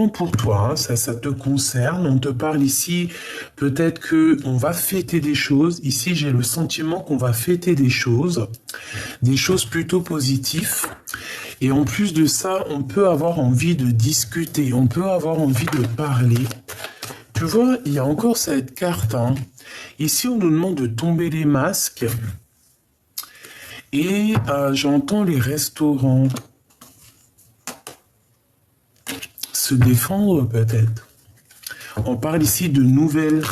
pour toi, hein, ça te concerne. On te parle ici, peut-être que on va fêter des choses. Ici, j'ai le sentiment qu'on va fêter des choses plutôt positives. Et en plus de ça, on peut avoir envie de discuter, on peut avoir envie de parler. Tu vois, il y a encore cette carte, hein. Ici, on nous demande de tomber les masques. Et j'entends les restaurants se défendre peut-être. On parle ici de nouvelles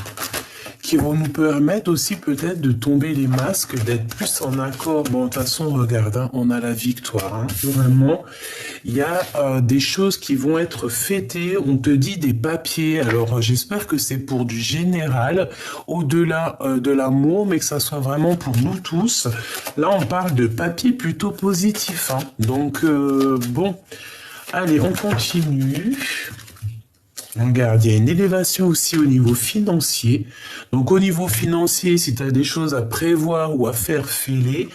qui vont nous permettre aussi peut-être de tomber les masques, d'être plus en accord. Bon, de toute façon, regarde, hein, on a la victoire. Hein. Vraiment, il y a des choses qui vont être fêtées. On te dit des papiers. Alors, j'espère que c'est pour du général, au-delà de l'amour, mais que ça soit vraiment pour nous tous. Là, on parle de papiers plutôt positifs. Hein. Donc, bon, allez, on continue. Regarde, il y a une élévation aussi au niveau financier. Donc au niveau financier, si tu as des choses à prévoir ou à faire, fais-les.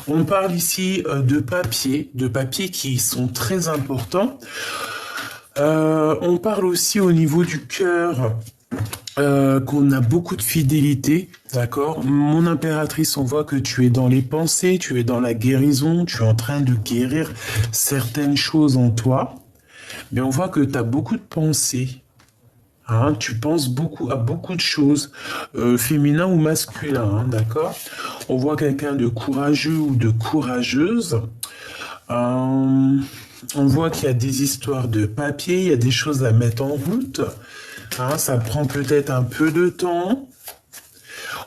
On parle ici de papiers qui sont très importants. On parle aussi au niveau du cœur. Qu'on a beaucoup de fidélité, d'accord? Mon impératrice, on voit que tu es dans les pensées, tu es dans la guérison, tu es en train de guérir certaines choses en toi. Mais on voit que tu as beaucoup de pensées. Hein, tu penses beaucoup à beaucoup de choses, féminin ou masculin, hein, d'accord? On voit quelqu'un de courageux ou de courageuse. On voit qu'il y a des histoires de papier, il y a des choses à mettre en route. Hein, ça prend peut-être un peu de temps.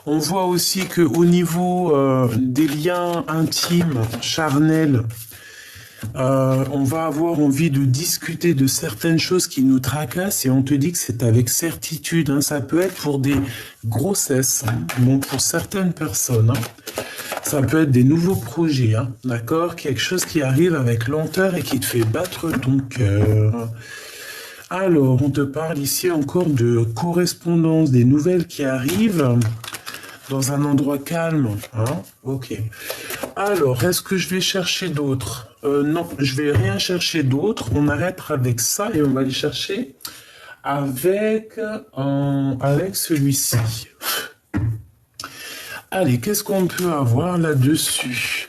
On voit aussi que au niveau des liens intimes, charnels, on va avoir envie de discuter de certaines choses qui nous tracassent et on te dit que c'est avec certitude. Hein. Ça peut être pour des grossesses, hein. Bon, pour certaines personnes. Hein. Ça peut être des nouveaux projets, hein. D'accord? Quelque chose qui arrive avec lenteur et qui te fait battre ton cœur. Alors, on te parle ici encore de correspondance, des nouvelles qui arrivent dans un endroit calme. Hein? Ok. Alors, est-ce que je vais chercher d'autres? Non, je vais rien chercher d'autre. On arrête avec ça et on va aller chercher avec celui-ci. Allez, qu'est-ce qu'on peut avoir là-dessus?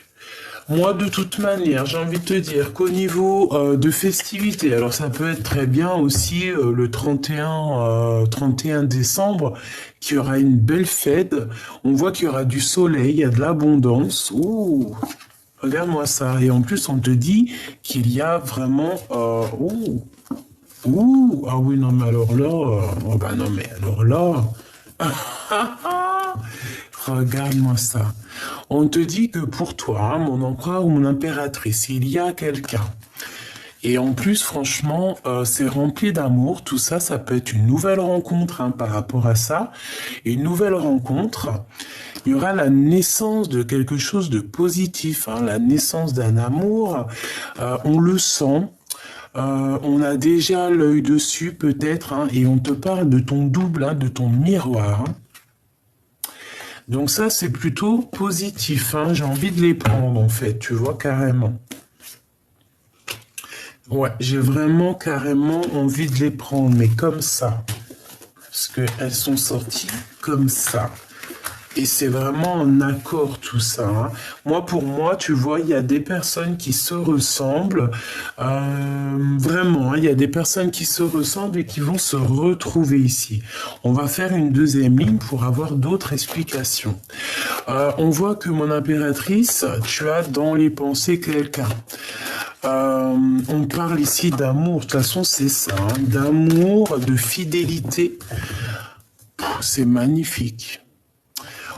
Moi, de toute manière, j'ai envie de te dire qu'au niveau de festivités, alors ça peut être très bien aussi le 31 décembre, qu'il y aura une belle fête. On voit qu'il y aura du soleil, il y a de l'abondance. Ouh, regarde-moi ça. Et en plus, on te dit qu'il y a vraiment... ah oui, non, mais alors là... oh bah non, mais alors là... Regarde-moi ça. On te dit que pour toi, hein, mon empereur ou mon impératrice, il y a quelqu'un. Et en plus, franchement, c'est rempli d'amour. Tout ça, ça peut être une nouvelle rencontre hein, par rapport à ça. Une nouvelle rencontre, il y aura la naissance de quelque chose de positif, hein, la naissance d'un amour. On le sent. On a déjà l'œil dessus peut-être, hein, et on te parle de ton double, hein, de ton miroir. Hein. Donc ça, c'est plutôt positif. Hein. J'ai envie de les prendre, en fait, tu vois, carrément. Ouais, j'ai vraiment carrément envie de les prendre, mais comme ça. Parce qu'elles sont sorties comme ça. Et c'est vraiment en accord tout ça. Hein. Moi, pour moi, tu vois, il y a des personnes qui se ressemblent. Vraiment, hein, il y a des personnes qui se ressemblent et qui vont se retrouver ici. On va faire une deuxième ligne pour avoir d'autres explications. On voit que mon impératrice, tu as dans les pensées quelqu'un. On parle ici d'amour. De toute façon, c'est ça. Hein, d'amour, de fidélité. C'est magnifique.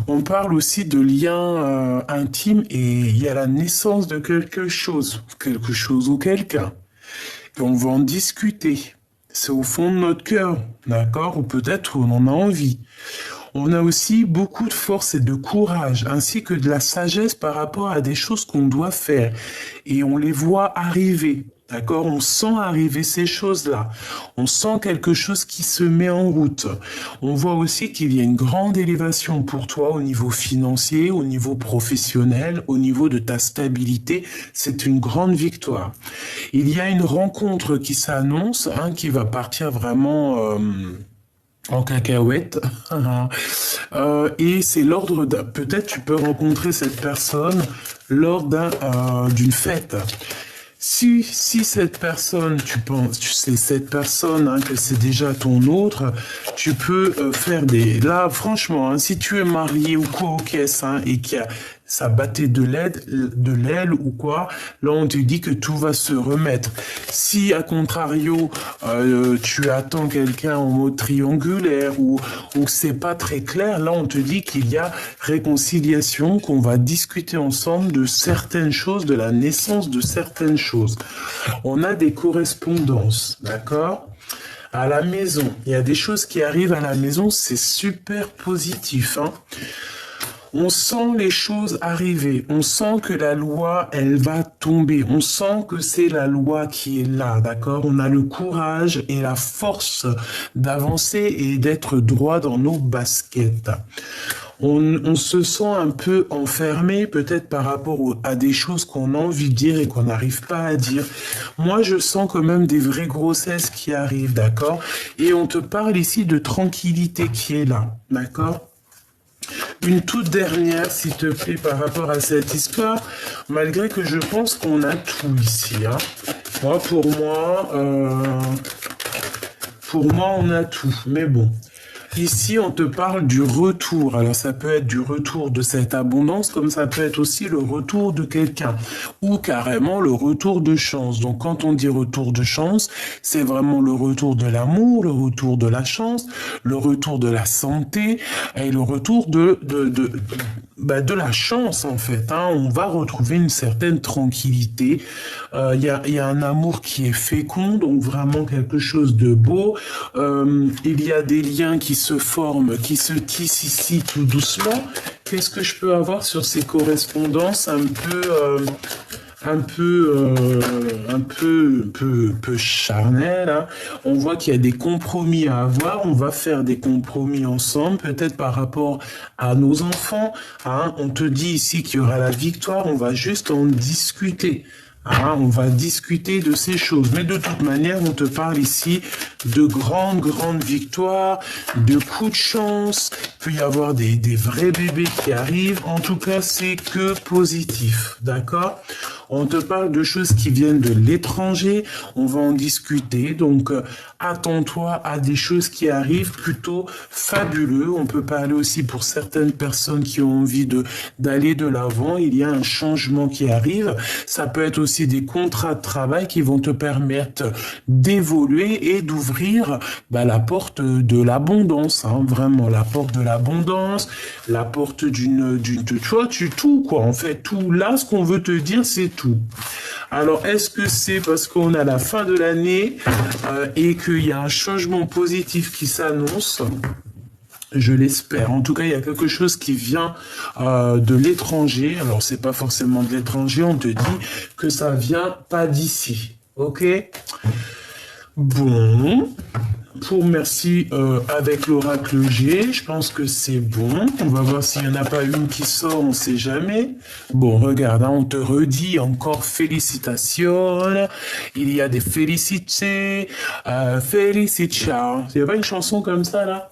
On parle aussi de liens intimes et il y a la naissance de quelque chose ou quelqu'un. Et on va en discuter. C'est au fond de notre cœur, d'accord? Ou peut-être on en a envie. On a aussi beaucoup de force et de courage, ainsi que de la sagesse par rapport à des choses qu'on doit faire. Et on les voit arriver. D'accord? On sent arriver ces choses-là. On sent quelque chose qui se met en route. On voit aussi qu'il y a une grande élévation pour toi au niveau financier, au niveau professionnel, au niveau de ta stabilité. C'est une grande victoire. Il y a une rencontre qui s'annonce, hein, qui va partir vraiment en cacahuète. Et c'est l'ordre d'un... Peut-être tu peux rencontrer cette personne lors d'une fête. Si cette personne, tu penses, c'est cette personne, hein, que c'est déjà ton autre, tu peux faire des... Là, franchement, hein, si tu es marié ou quoi aux caisses, hein, et qu'il y a ça battait de l'aile ou quoi, là on te dit que tout va se remettre. Si à contrario tu attends quelqu'un en mode triangulaire ou c'est pas très clair, là on te dit qu'il y a réconciliation, qu'on va discuter ensemble de certaines choses, de la naissance de certaines choses. On a des correspondances, d'accord ? À la maison, il y a des choses qui arrivent à la maison, c'est super positif, hein. On sent les choses arriver, on sent que la loi, elle va tomber, on sent que c'est la loi qui est là, d'accord? On a le courage et la force d'avancer et d'être droit dans nos baskets. On se sent un peu enfermé, peut-être par rapport à des choses qu'on a envie de dire et qu'on n'arrive pas à dire. Moi, je sens quand même des vraies grossesses qui arrivent, d'accord? Et on te parle ici de tranquillité qui est là, d'accord? Une toute dernière, s'il te plaît, par rapport à cette histoire, malgré que je pense qu'on a tout ici, hein. Moi, pour moi, on a tout, mais bon. Ici, on te parle du retour. Alors, ça peut être du retour de cette abondance, comme ça peut être aussi le retour de quelqu'un, ou carrément le retour de chance. Donc, quand on dit retour de chance, c'est vraiment le retour de l'amour, le retour de la chance, le retour de la santé, et le retour de la chance, en fait, hein. On va retrouver une certaine tranquillité. Il y a un amour qui est fécond, donc vraiment quelque chose de beau. Il y a des liens qui se forment, qui se tissent ici tout doucement. Qu'est-ce que je peux avoir sur ces correspondances un peu charnel, hein. On voit qu'il y a des compromis à avoir, on va faire des compromis ensemble, peut-être par rapport à nos enfants, hein. On te dit ici qu'il y aura la victoire, on va juste en discuter. Ah, on va discuter de ces choses. Mais de toute manière, on te parle ici de grandes victoires, de coups de chance. Il peut y avoir des vrais bébés qui arrivent. En tout cas, c'est que positif. D'accord ? On te parle de choses qui viennent de l'étranger. On va en discuter. Donc, attends-toi à des choses qui arrivent plutôt fabuleux. On peut parler aussi pour certaines personnes qui ont envie d'aller de l'avant. Il y a un changement qui arrive. Ça peut être aussi des contrats de travail qui vont te permettre d'évoluer et d'ouvrir la porte de l'abondance, hein, vraiment la porte de l'abondance, la porte d'une tu vois, tout quoi, en fait, tout là, ce qu'on veut te dire, c'est tout. Alors, est-ce que c'est parce qu'on a la fin de l'année et qu'il y a un changement positif qui s'annonce ? Je l'espère. En tout cas, il y a quelque chose qui vient de l'étranger. Alors, c'est pas forcément de l'étranger. On te dit que ça vient pas d'ici. Ok ? Bon. Merci avec l'oracle G. Je pense que c'est bon. On va voir s'il n'y en a pas une qui sort. On ne sait jamais. Bon, regarde, hein, on te redit encore félicitations. Il y a des félicités. Félicitations. Il n'y a pas une chanson comme ça, là ?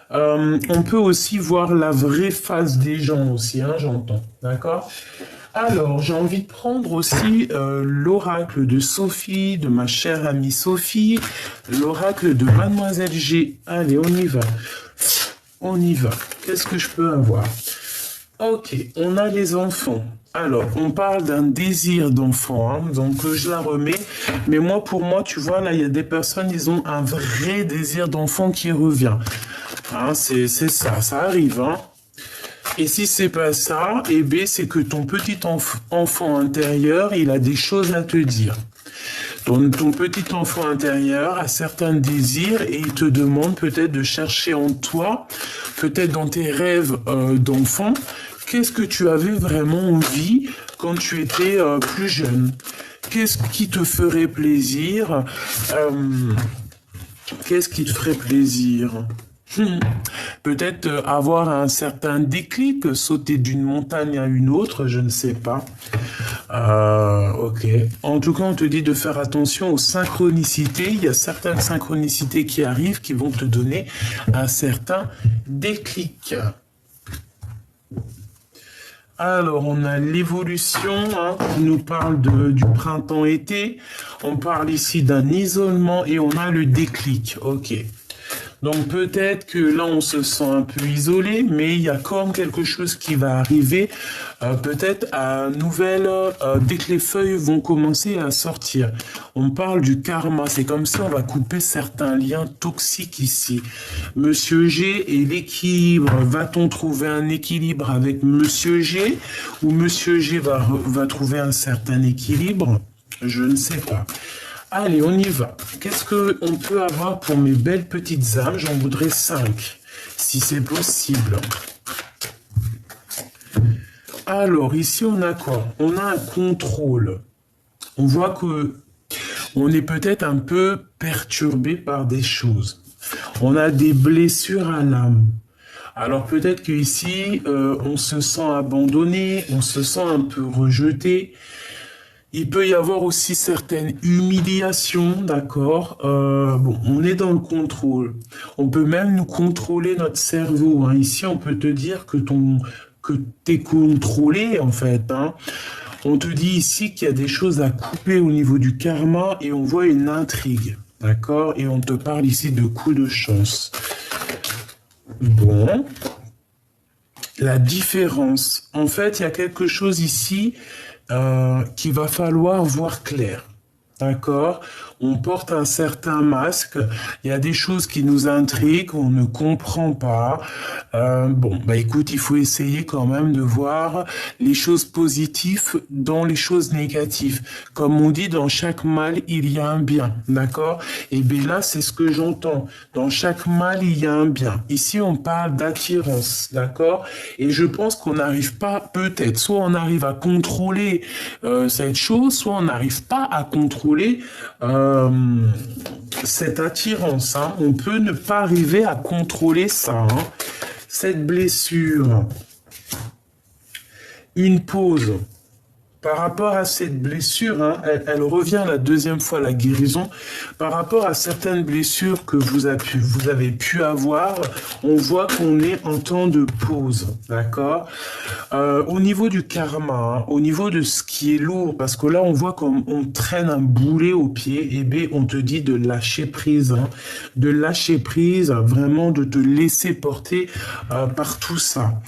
On peut aussi voir la vraie face des gens aussi, hein, j'entends, d'accord? Alors, j'ai envie de prendre aussi l'oracle de Sophie, de ma chère amie Sophie, l'oracle de Mademoiselle G. Allez, on y va. On y va. Qu'est-ce que je peux avoir? Ok, on a les enfants. Alors, on parle d'un désir d'enfant, hein, donc je la remets. Mais moi, pour moi, tu vois, là, il y a des personnes, ils ont un vrai désir d'enfant qui revient. Hein, c'est ça, ça arrive, hein. Et si c'est pas ça, eh bien, c'est que ton petit enfant intérieur, il a des choses à te dire. Ton petit enfant intérieur a certains désirs et il te demande peut-être de chercher en toi, peut-être dans tes rêves d'enfant, qu'est-ce que tu avais vraiment envie quand tu étais plus jeune? Qu'est-ce qui te ferait plaisir? Qu'est-ce qui te ferait plaisir? Peut-être avoir un certain déclic, sauter d'une montagne à une autre, je ne sais pas. Ok. En tout cas, on te dit de faire attention aux synchronicités. Il y a certaines synchronicités qui arrivent qui vont te donner un certain déclic. Alors, on a l'évolution, hein, qui nous parle du printemps-été. On parle ici d'un isolement et on a le déclic. Ok. Donc peut-être que là on se sent un peu isolé, mais il y a quand même quelque chose qui va arriver, peut-être à nouvelle, dès que les feuilles vont commencer à sortir. On parle du karma, c'est comme si on va couper certains liens toxiques ici. Monsieur G et l'équilibre, va-t-on trouver un équilibre avec Monsieur G, ou Monsieur G va trouver un certain équilibre? Je ne sais pas. Allez, on y va. Qu'est-ce qu'on peut avoir pour mes belles petites âmes? J'en voudrais 5, si c'est possible. Alors, ici, on a quoi? On a un contrôle. On voit que on est peut-être un peu perturbé par des choses. On a des blessures à l'âme. Alors, peut-être qu'ici, on se sent abandonné, on se sent un peu rejeté. Il peut y avoir aussi certaines humiliations, d'accord? Bon, on est dans le contrôle. On peut même nous contrôler notre cerveau, hein. Ici, on peut te dire que t'es contrôlé, en fait, hein. On te dit ici qu'il y a des choses à couper au niveau du karma et on voit une intrigue, d'accord? Et on te parle ici de coups de chance. Bon. La différence. En fait, il y a quelque chose ici qu'il va falloir voir clair. D'accord? On porte un certain masque, il y a des choses qui nous intriguent, on ne comprend pas. Bon, bah écoute, il faut essayer quand même de voir les choses positives dans les choses négatives. Comme on dit, dans chaque mal, il y a un bien. D'accord? Et bien là, c'est ce que j'entends. Dans chaque mal, il y a un bien. Ici, on parle d'attirance. D'accord? Et je pense qu'on n'arrive pas, peut-être, soit on arrive à contrôler cette chose, soit on n'arrive pas à contrôler cette attirance, hein. On peut ne pas arriver à contrôler ça, hein. Cette blessure, une pause. Par rapport à cette blessure, hein, elle revient la deuxième fois, la guérison. Par rapport à certaines blessures que vous avez pu avoir, on voit qu'on est en temps de pause, d'accord? Au niveau du karma, hein, au niveau de ce qui est lourd, parce que là, on voit qu'on traîne un boulet au pied, et bien, on te dit de lâcher prise, hein, de lâcher prise, vraiment de te laisser porter par tout ça.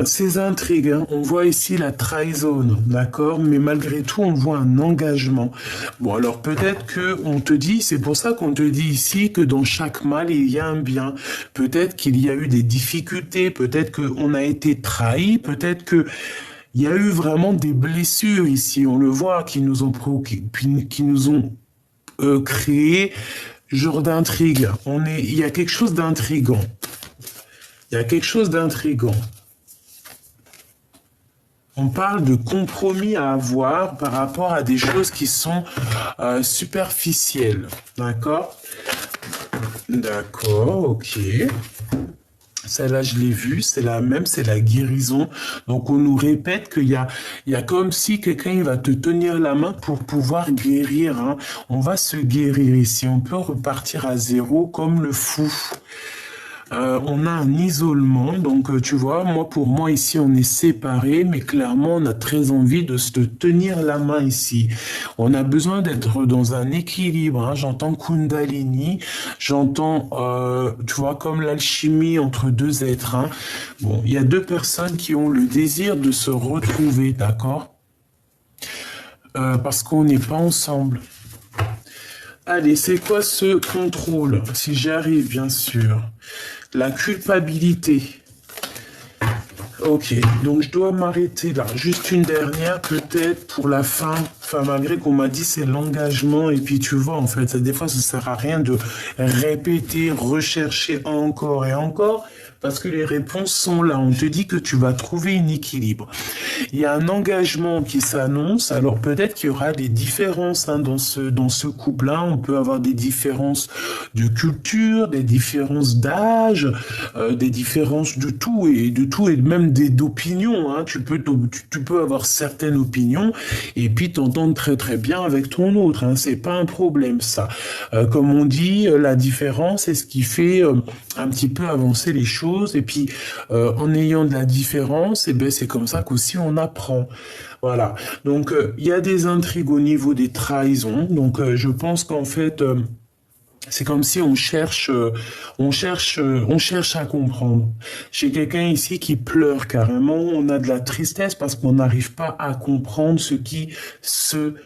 Ces intrigues, hein, on voit ici la trahison, d'accord, mais malgré tout, on voit un engagement. Bon, alors peut-être que on te dit, c'est pour ça qu'on te dit ici que dans chaque mal, il y a un bien. Peut-être qu'il y a eu des difficultés, peut-être qu'on a été trahi, peut-être que il y a eu vraiment des blessures ici, on le voit, qui nous ont créé genre d'intrigue. Il y a quelque chose d'intrigant. Il y a quelque chose d'intrigant. On parle de compromis à avoir par rapport à des choses qui sont superficielles. D'accord? D'accord, ok. Celle-là, je l'ai vue, c'est la même, c'est la guérison. Donc, on nous répète qu'il y a comme si quelqu'un va te tenir la main pour pouvoir guérir, hein. On va se guérir ici. On peut repartir à zéro comme le fou. On a un isolement, donc tu vois, pour moi ici on est séparés, mais clairement on a très envie de se tenir la main ici. On a besoin d'être dans un équilibre, hein. J'entends Kundalini, j'entends, tu vois, comme l'alchimie entre deux êtres, hein. Bon, il y a deux personnes qui ont le désir de se retrouver, d'accord? Parce qu'on n'est pas ensemble. Allez, c'est quoi ce contrôle? Si j'y arrive, bien sûr. La culpabilité. Ok, donc je dois m'arrêter là. Juste une dernière, peut-être, pour la fin Enfin, malgré qu'on m'a dit c'est l'engagement, et puis tu vois, en fait, des fois, ça sert à rien de répéter, rechercher encore et encore, parce que les réponses sont là. On te dit que tu vas trouver un équilibre. Il y a un engagement qui s'annonce, alors peut-être qu'il y aura des différences hein, dans ce couple-là. On peut avoir des différences de culture, des différences d'âge, des différences de tout et même d'opinions. Hein. Tu peux avoir certaines opinions et puis t'entendre très très bien avec ton autre. Hein. C'est pas un problème ça. Comme on dit, la différence c'est ce qui fait un petit peu avancer les choses. Et puis en ayant de la différence, et ben c'est comme ça qu'aussi on apprend. Voilà. Donc il y a des intrigues au niveau des trahisons. Donc je pense qu'en fait c'est comme si on cherche à comprendre. J'ai quelqu'un ici qui pleure carrément. On a de la tristesse parce qu'on n'arrive pas à comprendre ce qui se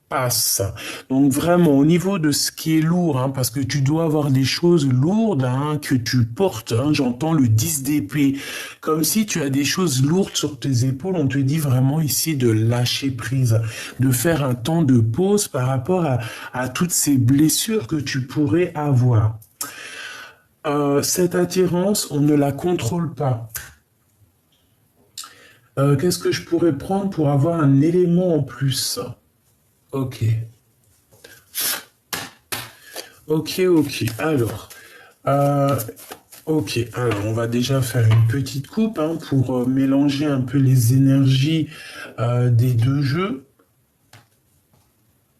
passe. Donc vraiment, au niveau de ce qui est lourd, hein, parce que tu dois avoir des choses lourdes hein, que tu portes. Hein, j'entends le 10 d'épée. Comme si tu as des choses lourdes sur tes épaules. On te dit vraiment ici de lâcher prise, de faire un temps de pause par rapport à toutes ces blessures que tu pourrais avoir. Cette attirance, on ne la contrôle pas. Qu'est-ce que je pourrais prendre pour avoir un élément en plus? Ok. Ok. Alors, ok. Alors, on va déjà faire une petite coupe hein, pour mélanger un peu les énergies des deux jeux.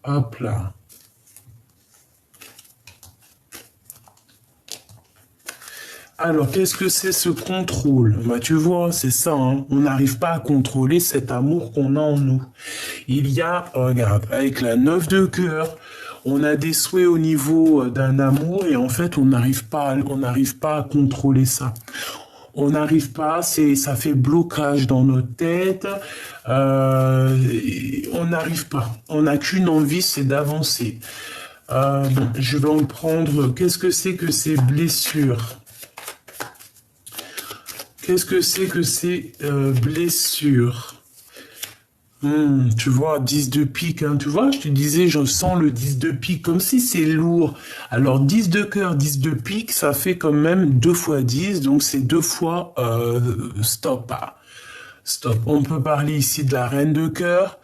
Hop là. Alors, qu'est-ce que c'est ce contrôle? Bah, tu vois, c'est ça, hein. On n'arrive pas à contrôler cet amour qu'on a en nous. Il y a, regarde, avec la 9 de cœur, on a des souhaits au niveau d'un amour et en fait, on n'arrive pas à contrôler ça. On n'arrive pas, ça fait blocage dans notre tête. On n'arrive pas. On n'a qu'une envie, c'est d'avancer. Bon, je vais en prendre. Qu'est-ce que c'est que ces blessures? Qu'est-ce que c'est que ces blessures? Tu vois, 10 de pique, hein, tu vois, je te disais, je sens le 10 de pique, comme si c'est lourd. Alors, 10 de cœur, 10 de pique, ça fait quand même 2 fois 10, donc c'est 2 fois stop. Stop. On peut parler ici de la reine de cœur.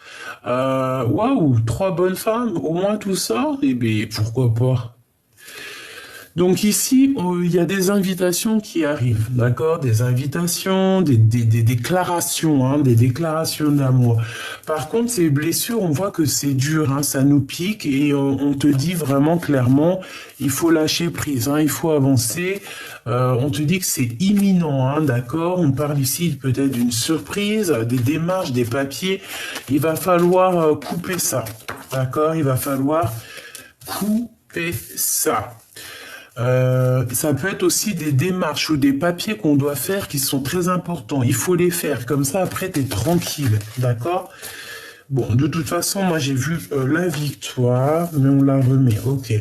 Waouh, 3 bonnes femmes, au moins tout ça, eh bien, pourquoi pas? Donc ici, il y a des invitations qui arrivent, d'accord? Des invitations, des déclarations, hein, des déclarations d'amour. Par contre, ces blessures, on voit que c'est dur, hein, ça nous pique et on te dit vraiment clairement, il faut lâcher prise, hein, il faut avancer. On te dit que c'est imminent, hein, d'accord? On parle ici peut-être d'une surprise, des démarches, des papiers. Il va falloir couper ça, d'accord? Il va falloir couper ça. Ça peut être aussi des démarches ou des papiers qu'on doit faire qui sont très importants. Il faut les faire, comme ça après tu es tranquille, d'accord? Bon, de toute façon, moi j'ai vu la victoire, mais on la remet, ok.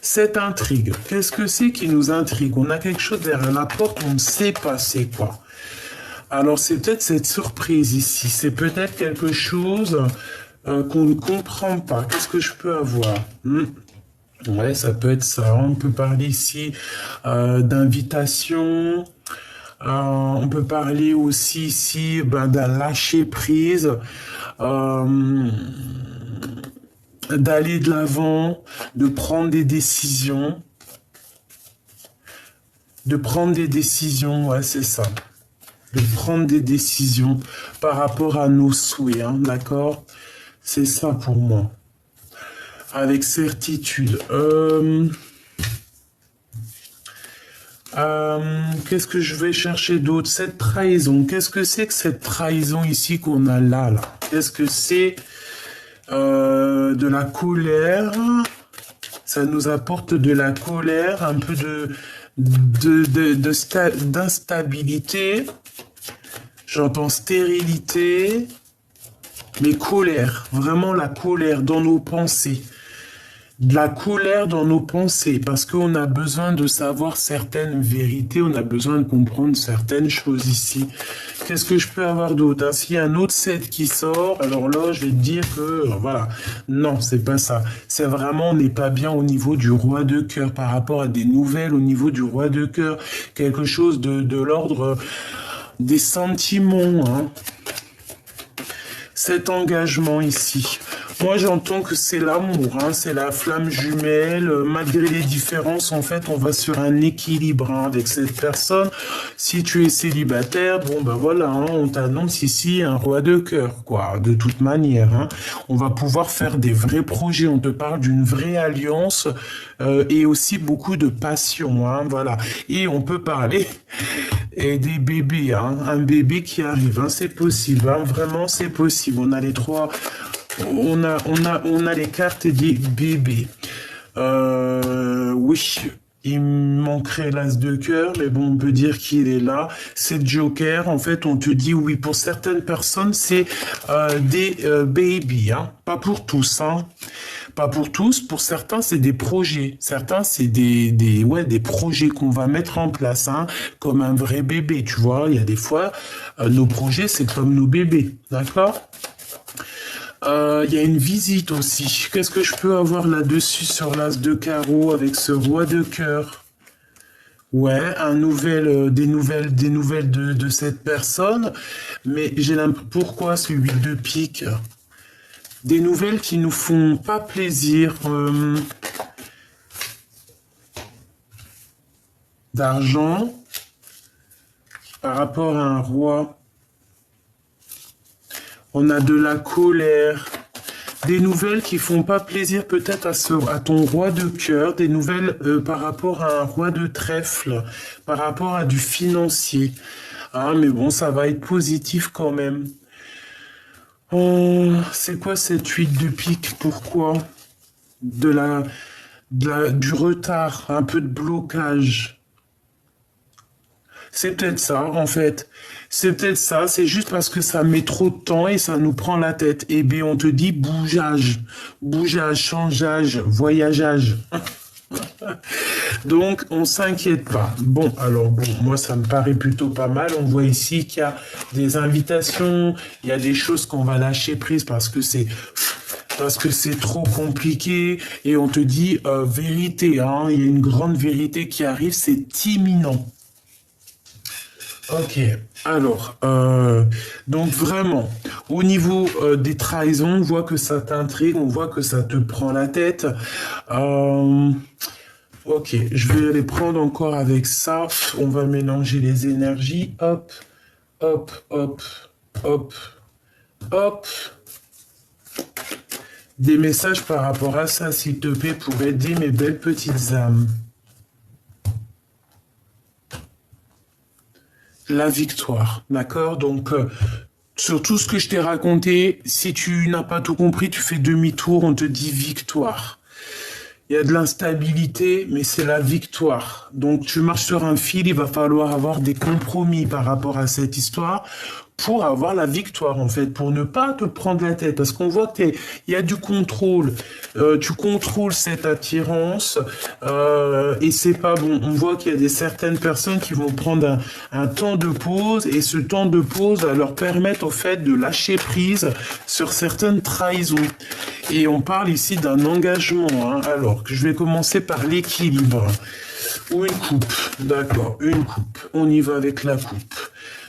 Cette intrigue, qu'est-ce que c'est qui nous intrigue? On a quelque chose derrière la porte, on ne sait pas c'est quoi. Alors c'est peut-être cette surprise ici, c'est peut-être quelque chose qu'on ne comprend pas. Qu'est-ce que je peux avoir? Ouais, ça peut être ça. On peut parler ici d'invitation. On peut parler aussi ici d'un lâcher prise, d'aller de l'avant, de prendre des décisions. De prendre des décisions, ouais, c'est ça. De prendre des décisions par rapport à nos souhaits, hein, d'accord? C'est ça pour moi. Avec certitude. Qu'est-ce que je vais chercher d'autre? Cette trahison. Qu'est-ce que c'est que cette trahison ici qu'on a là? Qu'est-ce que c'est de la colère? Ça nous apporte de la colère, un peu d'instabilité. J'entends stérilité, mais colère. Vraiment la colère dans nos pensées. de la colère dans nos pensées, parce qu'on a besoin de savoir certaines vérités, on a besoin de comprendre certaines choses ici. Qu'est-ce que je peux avoir d'autre, hein? S'il y a un autre set qui sort, alors là, je vais te dire que, voilà, non, c'est pas ça. C'est vraiment, on n'est pas bien au niveau du roi de cœur, par rapport à des nouvelles au niveau du roi de cœur, quelque chose de l'ordre des sentiments, hein. Cet engagement ici. Moi, j'entends que c'est l'amour, hein, c'est la flamme jumelle. Malgré les différences, en fait, on va sur un équilibre, hein, avec cette personne. Si tu es célibataire, bon, ben voilà, hein, on t'annonce ici un roi de cœur, quoi. De toute manière, hein. On va pouvoir faire des vrais projets. On te parle d'une vraie alliance et aussi beaucoup de passion, hein, voilà. Et on peut parler et des bébés, hein, un bébé qui arrive, hein, c'est possible, hein, vraiment, c'est possible. On a les trois. On a les cartes des bébés. Oui, il manquerait l'as de cœur, mais bon, on peut dire qu'il est là. C'est Joker. En fait, on te dit oui. Pour certaines personnes, c'est des babies, hein. Pas pour tous, hein. Pas pour tous. Pour certains, c'est des projets. Certains, c'est des projets qu'on va mettre en place, hein, comme un vrai bébé. Tu vois, il y a des fois, nos projets, c'est comme nos bébés, d'accord? Il y a une visite aussi. Qu'est-ce que je peux avoir là-dessus sur l'as de carreau avec ce roi de cœur? Ouais, des nouvelles de cette personne. Mais j'ai l'impression, pourquoi ce 8 de pique? Des nouvelles qui nous font pas plaisir. D'argent par rapport à un roi. On a de la colère, des nouvelles qui font pas plaisir peut-être à ton roi de cœur, des nouvelles par rapport à un roi de trèfle, par rapport à du financier. Ah, mais bon, ça va être positif quand même. Oh, c'est quoi cette 8 de pique? Pourquoi? Du retard, un peu de blocage. C'est peut-être ça, en fait. C'est peut-être ça, c'est juste parce que ça met trop de temps et ça nous prend la tête. Eh bien, on te dit bougeage, changeage, voyageage. Donc, on s'inquiète pas. Bon, alors, bon, moi, ça me paraît plutôt pas mal. On voit ici qu'il y a des invitations, il y a des choses qu'on va lâcher prise parce que c'est trop compliqué et on te dit vérité, hein, il y a une grande vérité qui arrive, c'est imminent. Ok, alors, donc vraiment, au niveau des trahisons, on voit que ça t'intrigue, on voit que ça te prend la tête. Ok, je vais les prendre encore avec ça. On va mélanger les énergies. Hop, hop, hop, hop, hop. Des messages par rapport à ça, s'il te plaît, pour aider mes belles petites âmes. La victoire, d'accord? Donc, sur tout ce que je t'ai raconté, si tu n'as pas tout compris, tu fais demi-tour, on te dit victoire. Il y a de l'instabilité, mais c'est la victoire. Donc, tu marches sur un fil, il va falloir avoir des compromis par rapport à cette histoire pour avoir la victoire, en fait, pour ne pas te prendre la tête. Parce qu'on voit qu'il y a du contrôle. Tu contrôles cette attirance et c'est pas bon. On voit qu'il y a certaines personnes qui vont prendre un temps de pause et ce temps de pause va leur permettre, au fait, de lâcher prise sur certaines trahisons. Et on parle ici d'un engagement, hein. Alors, je vais commencer par l'équilibre. Ou une coupe, d'accord, une coupe. On y va avec la coupe.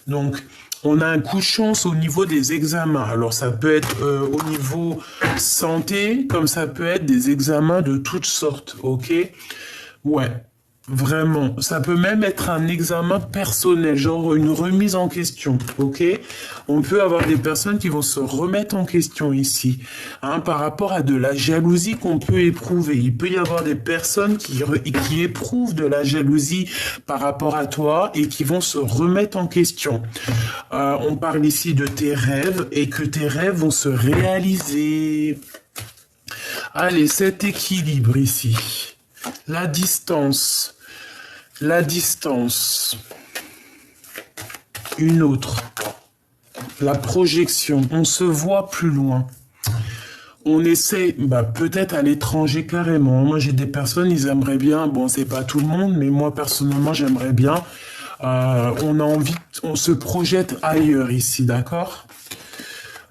Donc, on a un coup de chance au niveau des examens. Alors, ça peut être au niveau santé, comme ça peut être des examens de toutes sortes, ok? Ouais, vraiment. Ça peut même être un examen personnel, genre une remise en question, ok? On peut avoir des personnes qui vont se remettre en question ici, hein, par rapport à de la jalousie qu'on peut éprouver. Il peut y avoir des personnes qui éprouvent de la jalousie par rapport à toi et qui vont se remettre en question. On parle ici de tes rêves et que tes rêves vont se réaliser. Allez, cet équilibre ici. La distance. Une autre. La projection. On se voit plus loin. On essaie, bah, peut-être à l'étranger carrément. Moi, j'ai des personnes, ils aimeraient bien, bon, c'est pas tout le monde, mais moi, personnellement, j'aimerais bien. On a envie, on se projette ailleurs ici, d'accord?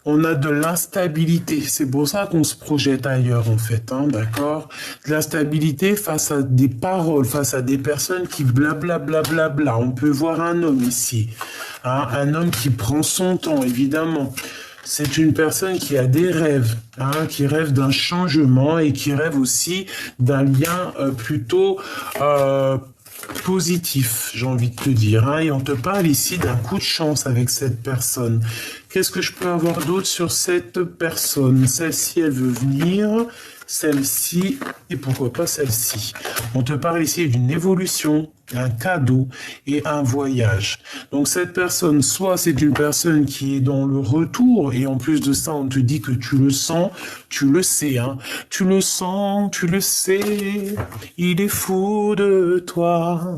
On a de l'instabilité. C'est pour ça qu'on se projette ailleurs, en fait, hein, d'accord? De l'instabilité face à des paroles, face à des personnes qui blablabla. Bla, bla, bla. On peut voir un homme ici, hein, un homme qui prend son temps, évidemment. C'est une personne qui a des rêves, hein, qui rêve d'un changement et qui rêve aussi d'un lien plutôt positif, j'ai envie de te dire. Hein, et on te parle ici d'un coup de chance avec cette personne. Qu'est-ce que je peux avoir d'autre sur cette personne? Celle-ci, elle veut venir. Celle-ci, et pourquoi pas celle-ci. On te parle ici d'une évolution, un cadeau et un voyage. Donc cette personne, soit c'est une personne qui est dans le retour, et en plus de ça, on te dit que tu le sens, tu le sais, hein. Tu le sens, tu le sais, il est fou de toi.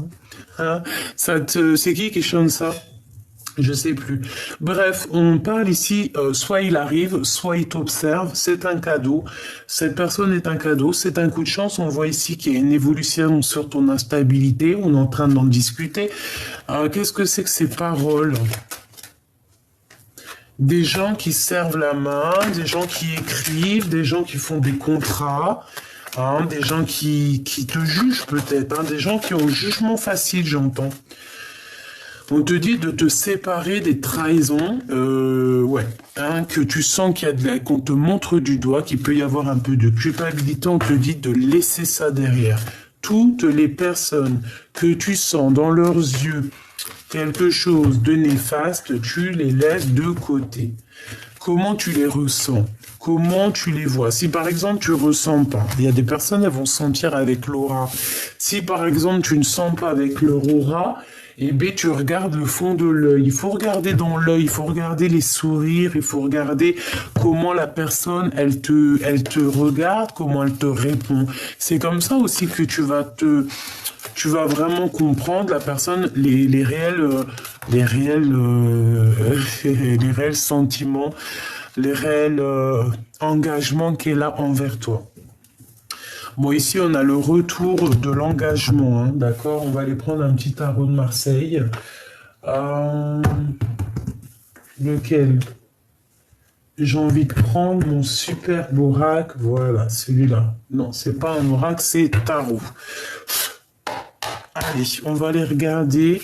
Hein, c'est qui chante ça? Je sais plus. Bref, on parle ici, soit il arrive, soit il t'observe, c'est un cadeau. Cette personne est un cadeau, c'est un coup de chance. On voit ici qu'il y a une évolution sur ton instabilité, on est en train d'en discuter. Qu'est-ce que c'est que ces paroles? Des gens qui servent la main, des gens qui écrivent, des gens qui font des contrats, hein, des gens qui te jugent peut-être, hein, des gens qui ont un jugement facile, j'entends. On te dit de te séparer des trahisons, ouais, hein, que tu sens qu'il y a qu'on te montre du doigt, qu'il peut y avoir un peu de culpabilité, on te dit de laisser ça derrière. Toutes les personnes que tu sens dans leurs yeux quelque chose de néfaste, tu les laisses de côté. Comment tu les ressens? Comment tu les vois? Si par exemple tu ressens pas, il y a des personnes, elles vont sentir avec l'aura. Si par exemple tu ne sens pas avec leur aura, eh bien, tu regardes le fond de l'œil. Il faut regarder dans l'œil, il faut regarder les sourires, il faut regarder comment la personne, elle te regarde, comment elle te répond. C'est comme ça aussi que tu vas vraiment comprendre la personne, les réels les réels sentiments, les réels engagements qu'elle a envers toi. Bon, ici, on a le retour de l'engagement, hein, d'accord? On va aller prendre un petit tarot de Marseille. Lequel? J'ai envie de prendre mon superbe oracle. Voilà, celui-là. Non, c'est pas un oracle, c'est tarot. Allez, on va aller regarder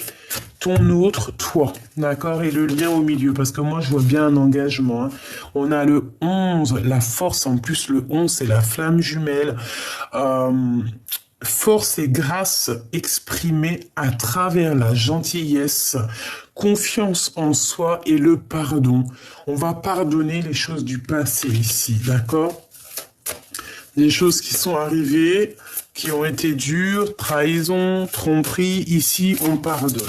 ton autre toi, d'accord, et le lien au milieu, parce que moi je vois bien un engagement. Hein. On a le 11, la force, en plus le 11 c'est la flamme jumelle. Force et grâce exprimée à travers la gentillesse, confiance en soi et le pardon. On va pardonner les choses du passé ici, d'accord? Des choses qui sont arrivées, qui ont été dures, trahison, tromperie, ici on pardonne.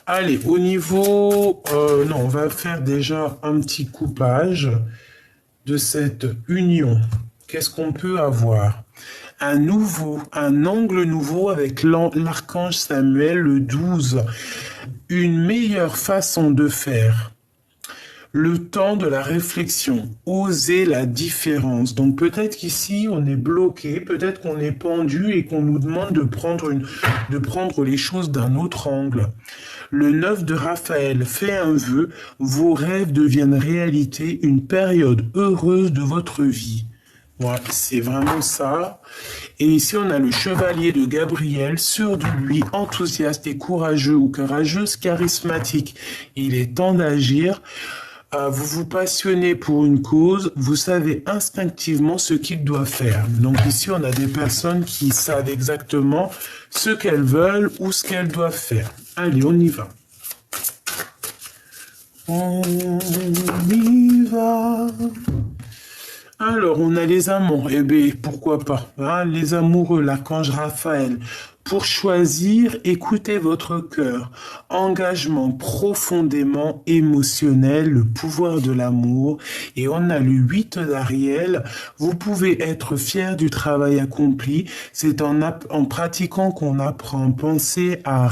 Allez, au niveau... non, on va faire déjà un petit coupage de cette union. Qu'est-ce qu'on peut avoir? Un angle nouveau avec l'archange Samuel, le 12. Une meilleure façon de faire. Le temps de la réflexion, oser la différence. Donc peut-être qu'ici on est bloqué, peut-être qu'on est pendu et qu'on nous demande de prendre les choses d'un autre angle. Le 9 de Raphaël fait un vœu, vos rêves deviennent réalité, une période heureuse de votre vie. Ouais, c'est vraiment ça. Et ici, on a le chevalier de Gabriel, sûr de lui, enthousiaste et courageux ou courageuse, charismatique. Il est temps d'agir. Vous vous passionnez pour une cause, vous savez instinctivement ce qu'il doit faire. Donc ici, on a des personnes qui savent exactement ce qu'elles veulent ou ce qu'elles doivent faire. Allez, on y va. On y va. Alors, on a les amants. Eh bien, pourquoi pas, hein, les amoureux, l'archange Raphaël. Pour choisir, écoutez votre cœur. Engagement profondément émotionnel, le pouvoir de l'amour. Et on a le 8 d'Ariel. Vous pouvez être fier du travail accompli. C'est en pratiquant qu'on apprend. Pensez à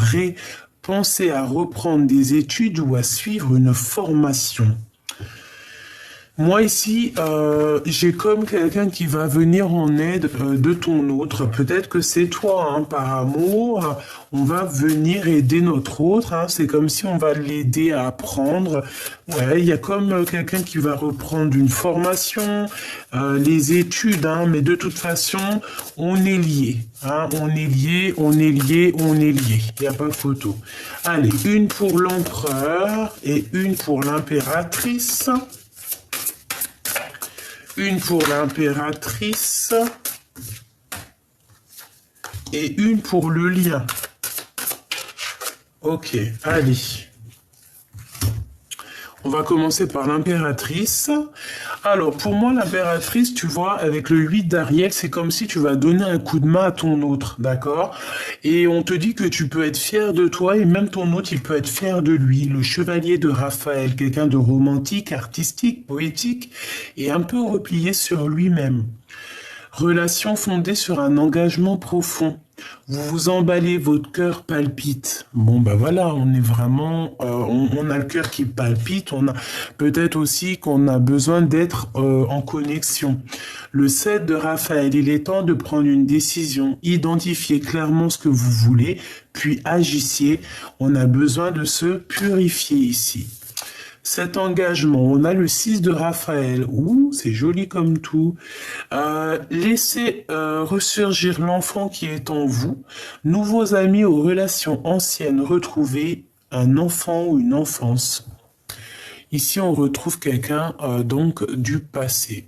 reprendre des études ou à suivre une formation. Moi ici, j'ai comme quelqu'un qui va venir en aide de ton autre. Peut-être que c'est toi, hein, par amour. On va venir aider notre autre. Hein. C'est comme si on va l'aider à apprendre. Ouais, il y a comme quelqu'un qui va reprendre une formation, les études. Hein, mais de toute façon, on est liés. Hein, on est liés, on est liés, on est liés. Il n'y a pas de photo. Allez, une pour l'empereur et une pour l'impératrice. Une pour l'impératrice et une pour le lien. Ok, allez. On va commencer par l'impératrice. Alors, pour moi, l'impératrice, tu vois, avec le 8 d'Ariel, c'est comme si tu vas donner un coup de main à ton autre, d'accord? Et on te dit que tu peux être fier de toi et même ton autre, il peut être fier de lui. Le chevalier de Raphaël, quelqu'un de romantique, artistique, poétique et un peu replié sur lui-même. Relation fondée sur un engagement profond. Vous vous emballez, votre cœur palpite. Bon, ben voilà, on est vraiment, on a le cœur qui palpite. On a peut-être aussi qu'on a besoin d'être en connexion. Le 7 de Raphaël, il est temps de prendre une décision. Identifiez clairement ce que vous voulez, puis agissez. On a besoin de se purifier ici. Cet engagement, on a le 6 de Raphaël. Ouh, c'est joli comme tout. Laissez ressurgir l'enfant qui est en vous. Nouveaux amis aux relations anciennes retrouvées. Un enfant ou une enfance. Ici, on retrouve quelqu'un donc du passé.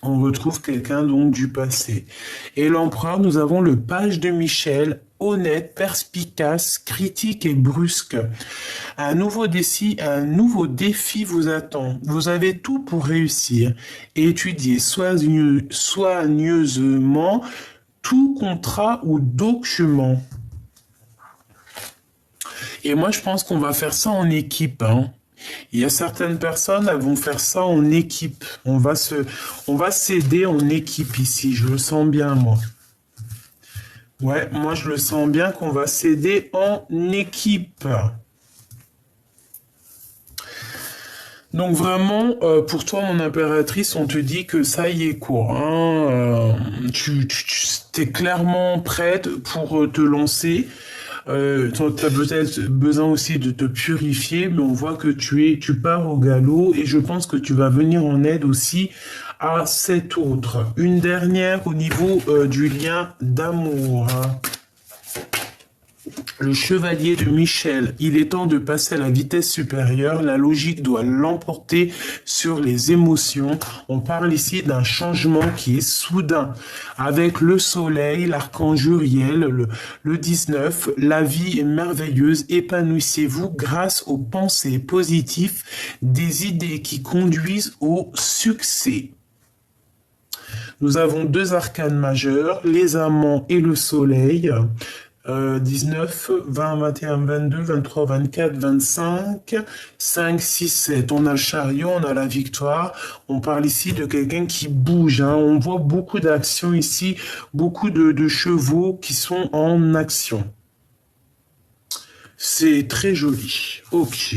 On retrouve quelqu'un donc du passé. Et l'empereur, nous avons le page de Michel, honnête, perspicace, critique et brusque. Un nouveau défi vous attend. Vous avez tout pour réussir. Étudiez soigneusement tout contrat ou document. Et moi, je pense qu'on va faire ça en équipe, hein. Il y a certaines personnes, elles vont faire ça en équipe. On va s'aider en équipe ici. Je le sens bien, moi. Ouais, moi, je le sens bien qu'on va s'aider en équipe. Donc vraiment, pour toi, mon impératrice, on te dit que ça y est, quoi. Hein, tu es clairement prête pour te lancer. Tu as peut-être besoin aussi de te purifier, mais on voit que tu pars au galop et je pense que tu vas venir en aide aussi à cet autre. Une dernière au niveau du lien d'amour. Hein. Le chevalier de Michel, il est temps de passer à la vitesse supérieure, la logique doit l'emporter sur les émotions. On parle ici d'un changement qui est soudain. Avec le soleil, l'archange Uriel, le 19, la vie est merveilleuse, épanouissez-vous grâce aux pensées positives, des idées qui conduisent au succès. Nous avons deux arcanes majeurs, les amants et le soleil. 19, 20, 21, 22, 23, 24, 25, 5, 6, 7. On a le chariot, on a la victoire. On parle ici de quelqu'un qui bouge. Hein. On voit beaucoup d'actions ici, beaucoup de chevaux qui sont en action. C'est très joli. Ok,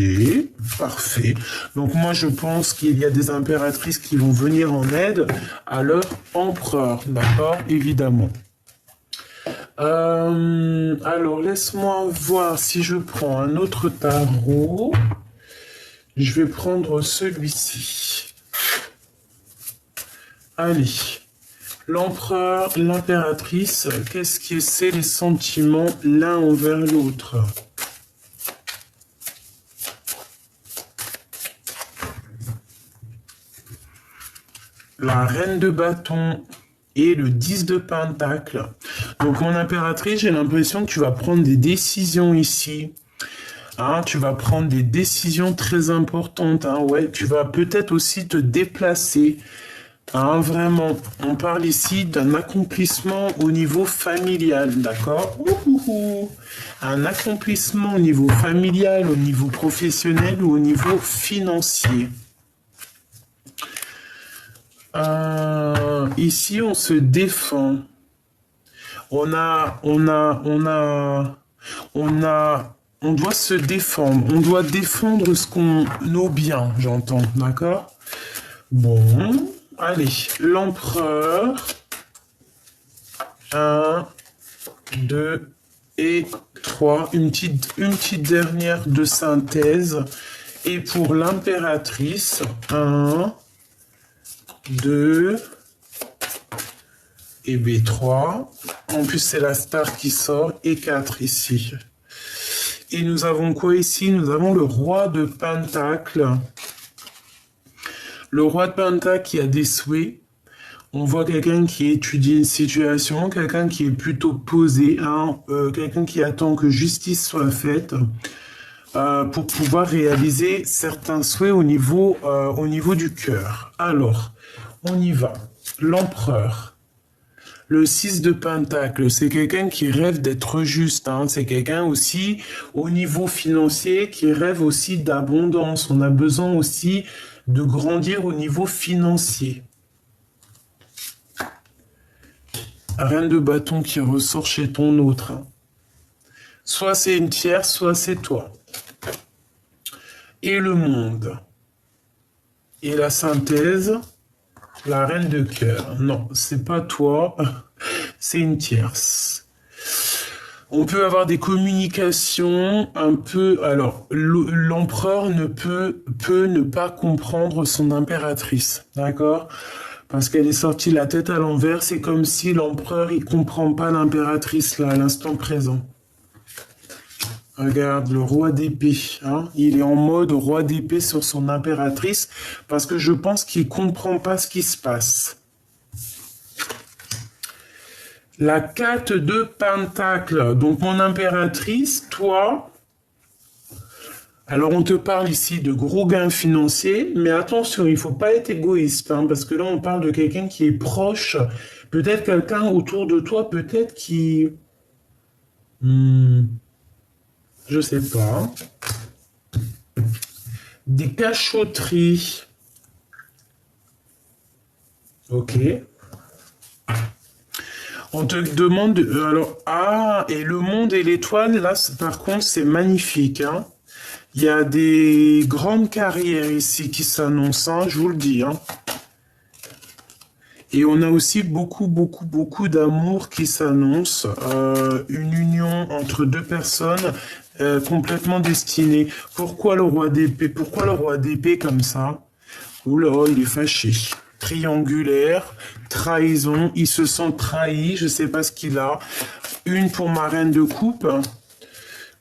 parfait. Donc moi, je pense qu'il y a des impératrices qui vont venir en aide à leur empereur. D'accord, évidemment. Alors, laisse-moi voir si je prends un autre tarot. Je vais prendre celui-ci. Allez. L'empereur, l'impératrice, qu'est-ce que c'est les sentiments l'un envers l'autre? La reine de bâton et le 10 de pentacle. Donc, mon impératrice, j'ai l'impression que tu vas prendre des décisions ici. Hein, tu vas prendre des décisions très importantes. Hein, ouais, tu vas peut-être aussi te déplacer. Hein, vraiment, on parle ici d'un accomplissement au niveau familial, d'accord? Un accomplissement au niveau familial, au niveau professionnel ou au niveau financier. Ici, on se défend. On a on doit se défendre. On doit défendre nos biens, j'entends, d'accord? Bon, allez, l'empereur. 1, 2 et 3. Une petite dernière de synthèse. Et pour l'impératrice, 1, 2 et B3. En plus, c'est la star qui sort. Et 4 ici. Et nous avons quoi ici? Nous avons le roi de Pentacle. Le roi de Pentacle qui a des souhaits. On voit quelqu'un qui étudie une situation, quelqu'un qui est plutôt posé, hein, quelqu'un qui attend que justice soit faite pour pouvoir réaliser certains souhaits au niveau du cœur. Alors, on y va. L'empereur. Le 6 de Pentacle, c'est quelqu'un qui rêve d'être juste. Hein. C'est quelqu'un aussi au niveau financier qui rêve aussi d'abondance. On a besoin aussi de grandir au niveau financier. Reine de bâton qui ressort chez ton autre. Hein. Soit c'est une tierce, soit c'est toi. Et le monde. Et la synthèse, la reine de cœur. Non, c'est pas toi, c'est une tierce. On peut avoir des communications un peu... Alors, l'empereur peut ne pas comprendre son impératrice, d'accord ? Parce qu'elle est sortie la tête à l'envers, c'est comme si l'empereur, il comprend pas l'impératrice là, à l'instant présent. Regarde, le roi d'épée, hein, il est en mode roi d'épée sur son impératrice, parce que je pense qu'il comprend pas ce qui se passe. La 4 de Pentacle, donc mon impératrice, toi... Alors, on te parle ici de gros gains financiers, mais attention, il ne faut pas être égoïste, hein, parce que là, on parle de quelqu'un qui est proche, peut-être quelqu'un autour de toi, peut-être qui... je sais pas. Des cachotteries. Ok. On te demande... Alors, ah, et le monde et l'étoile, là, par contre, c'est magnifique, hein. Il y a des grandes carrières ici qui s'annoncent, hein, je vous le dis. Hein. Et on a aussi beaucoup d'amour qui s'annonce. Une union entre deux personnes complètement destinées. Pourquoi le roi d'épée? Pourquoi le roi d'épée comme ça? Oula, il est fâché. Triangulaire, trahison, il se sent trahi, je ne sais pas ce qu'il a. Une pour ma reine de coupe.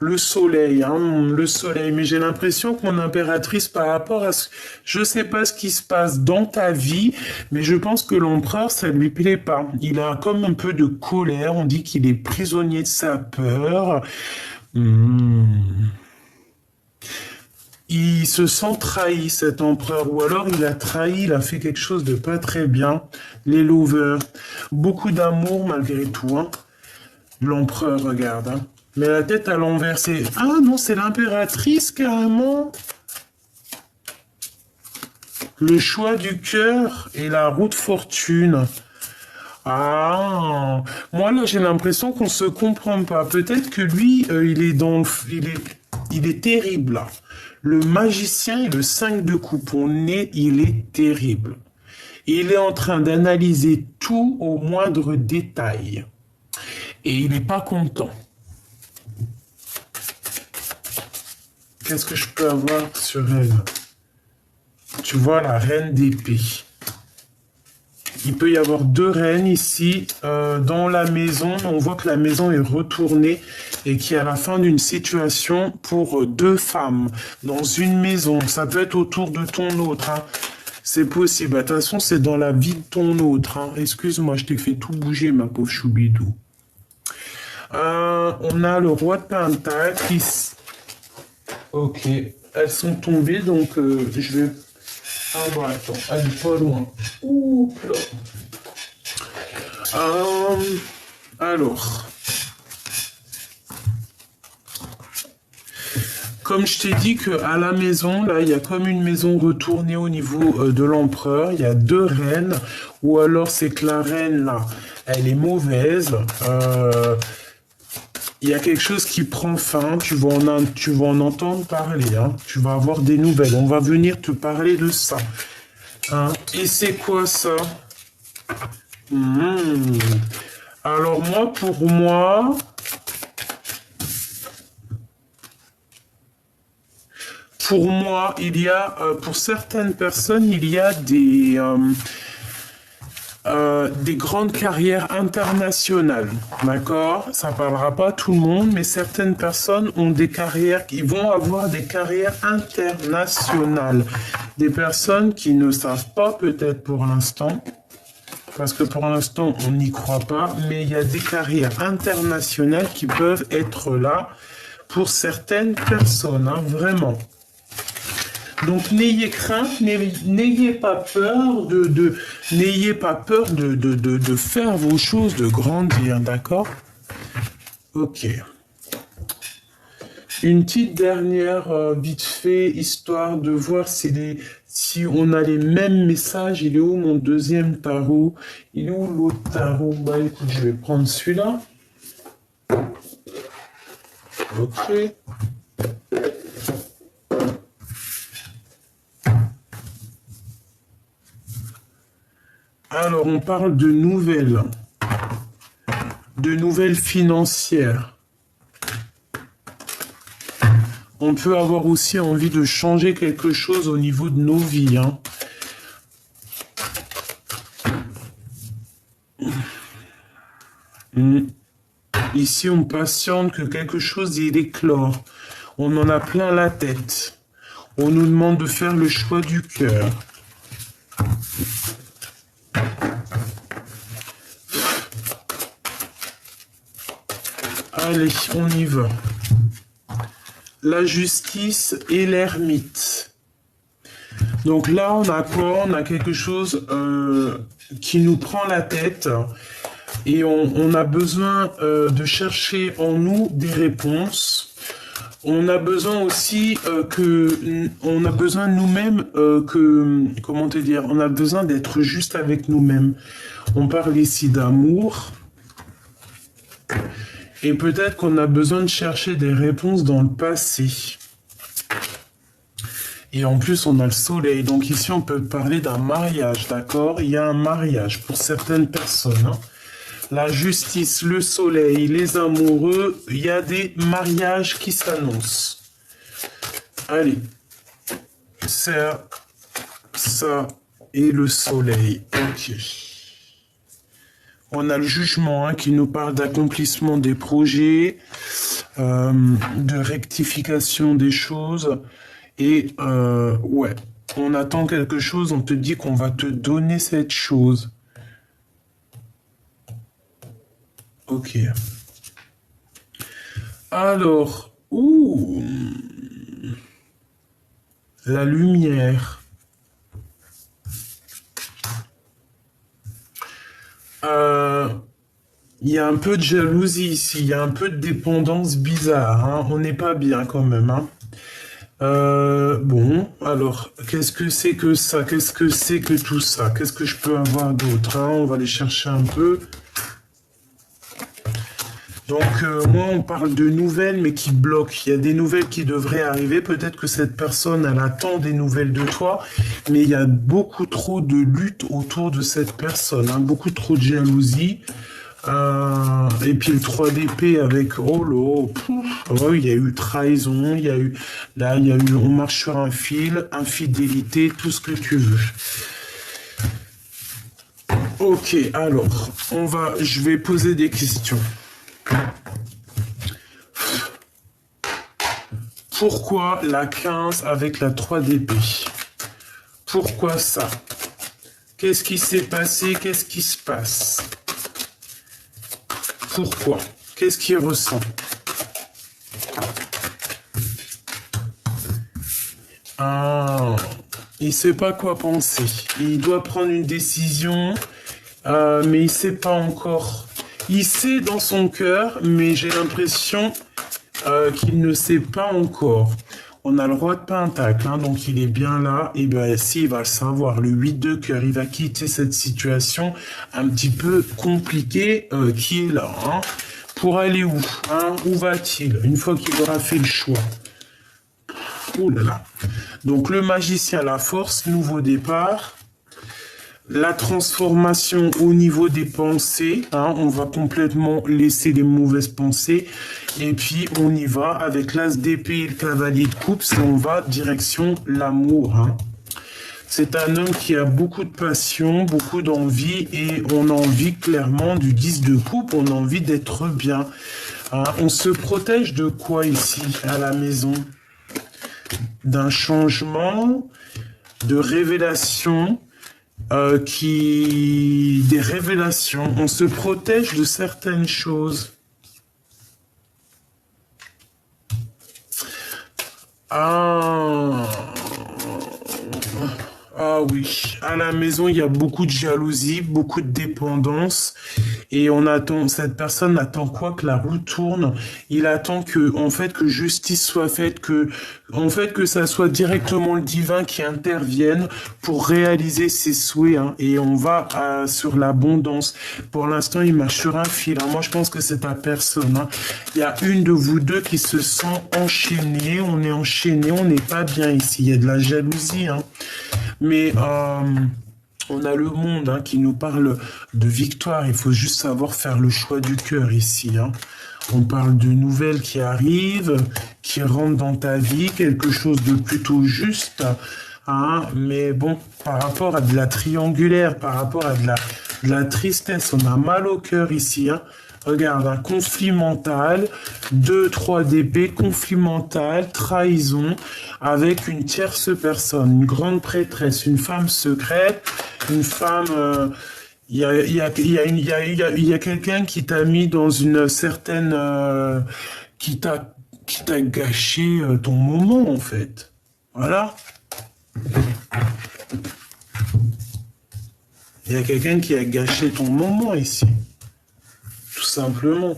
Le soleil, hein, le soleil. Mais j'ai l'impression que mon impératrice, par rapport à ce... Je sais pas ce qui se passe dans ta vie, mais je pense que l'empereur, ça lui plaît pas. Il a comme un peu de colère. On dit qu'il est prisonnier de sa peur. Il se sent trahi, cet empereur. Ou alors, il a trahi, il a fait quelque chose de pas très bien. Les lovers. Beaucoup d'amour, malgré tout. Hein. L'empereur, regarde. Hein. Mais la tête à l'envers, c'est... Ah non, c'est l'impératrice, carrément. Le choix du cœur et la roue de fortune. Ah, moi là, j'ai l'impression qu'on se comprend pas. Peut-être que lui, il est terrible, là. Le magicien et le 5 de coupe, il est terrible. Il est en train d'analyser tout au moindre détail. Et il n'est pas content. Qu'est-ce que je peux avoir sur elle? Tu vois la reine d'épée. Il peut y avoir deux reines ici dans la maison. On voit que la maison est retournée et qu'il y a la fin d'une situation pour deux femmes dans une maison. Ça peut être autour de ton autre. Hein. C'est possible. De toute façon, c'est dans la vie de ton autre. Hein. Excuse-moi, je t'ai fait tout bouger, ma pauvre choubidou. On a le roi de Pentacle ici. Ok, elles sont tombées, donc je vais... Ah bon, attends, elle est pas loin. Ouh là. Alors, comme je t'ai dit qu'à la maison, là, il y a comme une maison retournée au niveau de l'empereur. Il y a deux reines, ou alors c'est que la reine, là, elle est mauvaise. il y a quelque chose qui prend fin, tu vas en entendre parler, hein. Tu vas avoir des nouvelles, on va venir te parler de ça. Hein. Et c'est quoi ça? Alors pour moi, il y a, pour certaines personnes, il y a des grandes carrières internationales, d'accord? Ça parlera pas à tout le monde, mais certaines personnes ont des carrières, qui vont avoir des carrières internationales. Des personnes qui ne savent pas peut-être pour l'instant, parce que pour l'instant on n'y croit pas, mais il y a des carrières internationales qui peuvent être là pour certaines personnes, hein, vraiment. Donc n'ayez crainte, n'ayez pas peur n'ayez pas peur de faire vos choses, de grandir, d'accord? Ok. Une petite dernière, vite fait, histoire de voir si on a les mêmes messages. Il est où mon deuxième tarot? Il est où l'autre tarot? Bah écoute, je vais prendre celui-là. Ok. Alors, on parle de nouvelles financières. On peut avoir aussi envie de changer quelque chose au niveau de nos vies. Hein. Ici, on patiente que quelque chose il éclore. On en a plein la tête. On nous demande de faire le choix du cœur. Allez, on y va. La justice et l'ermite. Donc là, on a quoi? On a quelque chose qui nous prend la tête et on a besoin de chercher en nous des réponses. On a besoin aussi on a besoin de nous-mêmes comment te dire? On a besoin d'être juste avec nous-mêmes. On parle ici d'amour. Et peut-être qu'on a besoin de chercher des réponses dans le passé. Et en plus, on a le soleil. Donc ici, on peut parler d'un mariage, d'accord? Il y a un mariage pour certaines personnes. Hein. La justice, le soleil, les amoureux, il y a des mariages qui s'annoncent. Allez. Ça et le soleil. Ok. On a le jugement hein, qui nous parle d'accomplissement des projets, de rectification des choses. Et ouais, on attend quelque chose, on te dit qu'on va te donner cette chose. Ok. Alors, la lumière. Il y a un peu de jalousie ici, il y a un peu de dépendance bizarre, hein. On n'est pas bien quand même. Hein. Bon, alors, qu'est-ce que c'est que ça? Qu'est-ce que c'est que tout ça? Qu'est-ce que je peux avoir d'autre hein? On va aller chercher un peu. Donc, moi, on parle de nouvelles, mais qui bloquent. Il y a des nouvelles qui devraient arriver. Peut-être que cette personne, elle attend des nouvelles de toi, mais il y a beaucoup trop de lutte autour de cette personne. Hein, beaucoup trop de jalousie. Et puis le 3 d'épée avec oh là, il y a eu trahison, il y a eu on marche sur un fil, infidélité, tout ce que tu veux. Ok, alors je vais poser des questions. Pourquoi la 15 avec la 3 d'épée? Pourquoi ça? Qu'est-ce qui s'est passé? Qu'est-ce qui se passe? Pourquoi? Qu'est-ce qu'il ressent? Ah, il ne sait pas quoi penser. Il doit prendre une décision, mais il ne sait pas encore. Il sait dans son cœur, mais j'ai l'impression qu'il ne sait pas encore. On a le roi de Pentacle, hein, donc il est bien là. Et bien, si, il va le savoir. Le 8 de cœur, il va quitter cette situation un petit peu compliquée qui est là. Hein. Pour aller où, hein? Où va-t-il une fois qu'il aura fait le choix? Ouh là là. Donc le magicien, la force, nouveau départ. La transformation au niveau des pensées, hein, on va complètement laisser les mauvaises pensées et puis on y va avec l'as d'épée et le cavalier de coupe, on va direction l'amour. Hein. C'est un homme qui a beaucoup de passion, beaucoup d'envie et on a envie clairement du 10 de coupe, on a envie d'être bien. Hein. On se protège de quoi ici à la maison? D'un changement, de révélation, des révélations. On se protège de certaines choses. Ah, ah oui, à la maison, il y a beaucoup de jalousie, beaucoup de dépendance. Et on attend, cette personne attend quoi? Que la roue tourne. Il attend que, en fait, que justice soit faite, que ça soit directement le divin qui intervienne pour réaliser ses souhaits. Hein. Et on va sur l'abondance. Pour l'instant, il marche sur un fil. Hein. Moi, je pense que c'est ta personne. Hein. Il y a une de vous deux qui se sent enchaînée. On est enchaîné, on n'est pas bien ici. Il y a de la jalousie. Hein. Mais on a le monde hein, qui nous parle de victoire. Il faut juste savoir faire le choix du cœur ici. Hein. On parle de nouvelles qui arrivent, qui rentrent dans ta vie, quelque chose de plutôt juste. Hein. Mais bon, par rapport à de la triangulaire, par rapport à de la tristesse, on a mal au cœur ici. Hein. Regarde, un conflit mental, 2, 3 d'épée, conflit mental, trahison, avec une tierce personne, une grande prêtresse, une femme secrète, une femme... Il y a quelqu'un qui t'a mis dans une certaine... qui t'a gâché ton moment, en fait. Voilà. Il y a quelqu'un qui a gâché ton moment ici. Tout simplement.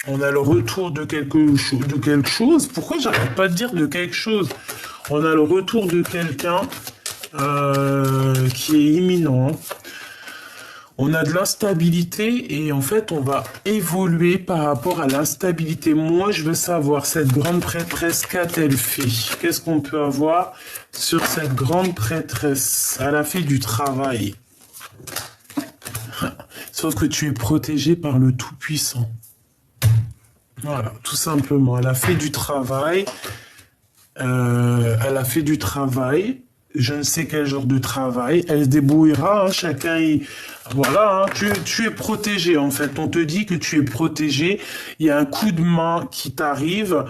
On a le retour de quelque chose. Pourquoi j'arrête pas de dire de quelque chose? On a le retour de quelqu'un qui est imminent. On a de l'instabilité et en fait, on va évoluer par rapport à l'instabilité. Moi, je veux savoir, cette grande prêtresse, qu'a-t-elle fait? Qu'est-ce qu'on peut avoir sur cette grande prêtresse? Elle a fait du travail. Sauf que tu es protégé par le Tout-Puissant. Voilà, tout simplement. Elle a fait du travail. Elle a fait du travail. Je ne sais quel genre de travail. Elle se débrouillera. Hein, chacun voilà, hein, tu es protégé en fait. On te dit que tu es protégé. Il y a un coup de main qui t'arrive.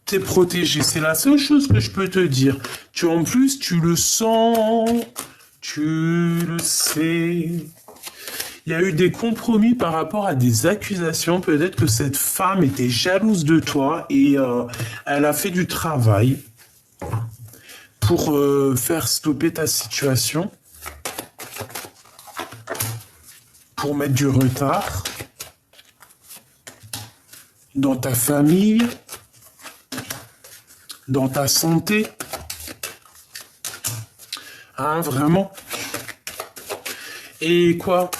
T'es protégé. C'est la seule chose que je peux te dire. En plus, tu le sens. Tu le sais. Il y a eu des compromis par rapport à des accusations. Peut-être que cette femme était jalouse de toi et elle a fait du travail pour faire stopper ta situation, pour mettre du retard dans ta famille, dans ta santé. Hein, vraiment. Et quoi?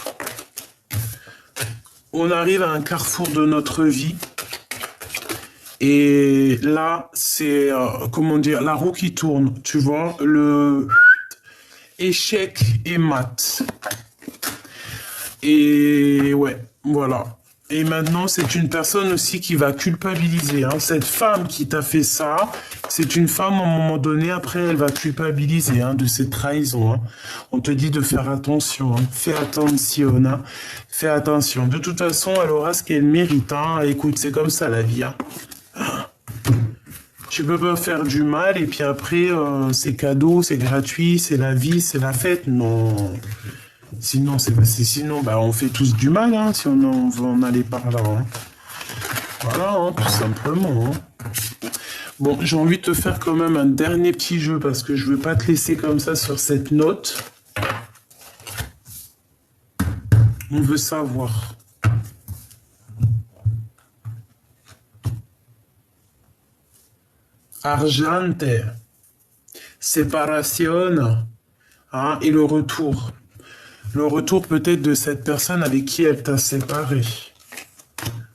On arrive à un carrefour de notre vie. Et là, c'est, comment dire, la roue qui tourne, tu vois, le échec et mat. Et ouais, voilà. Et maintenant, c'est une personne aussi qui va culpabiliser. Hein. Cette femme qui t'a fait ça, c'est une femme, à un moment donné, après, elle va culpabiliser hein, de cette trahison. Hein. On te dit de faire attention. Hein. Fais attention. Hein. Fais attention. De toute façon, elle aura ce qu'elle mérite. Hein. Écoute, c'est comme ça, la vie. Hein. Tu peux pas faire du mal et puis après, c'est cadeau, c'est gratuit, c'est la vie, c'est la fête. Non. Sinon, sinon, bah, on fait tous du mal, hein, si on veut en aller par là. Hein. Voilà, hein, tout simplement. Hein. Bon, j'ai envie de te faire quand même un dernier petit jeu parce que je veux pas te laisser comme ça sur cette note. On veut savoir. Argente, séparation, hein, et le retour. Le retour peut-être de cette personne avec qui elle t'a séparé.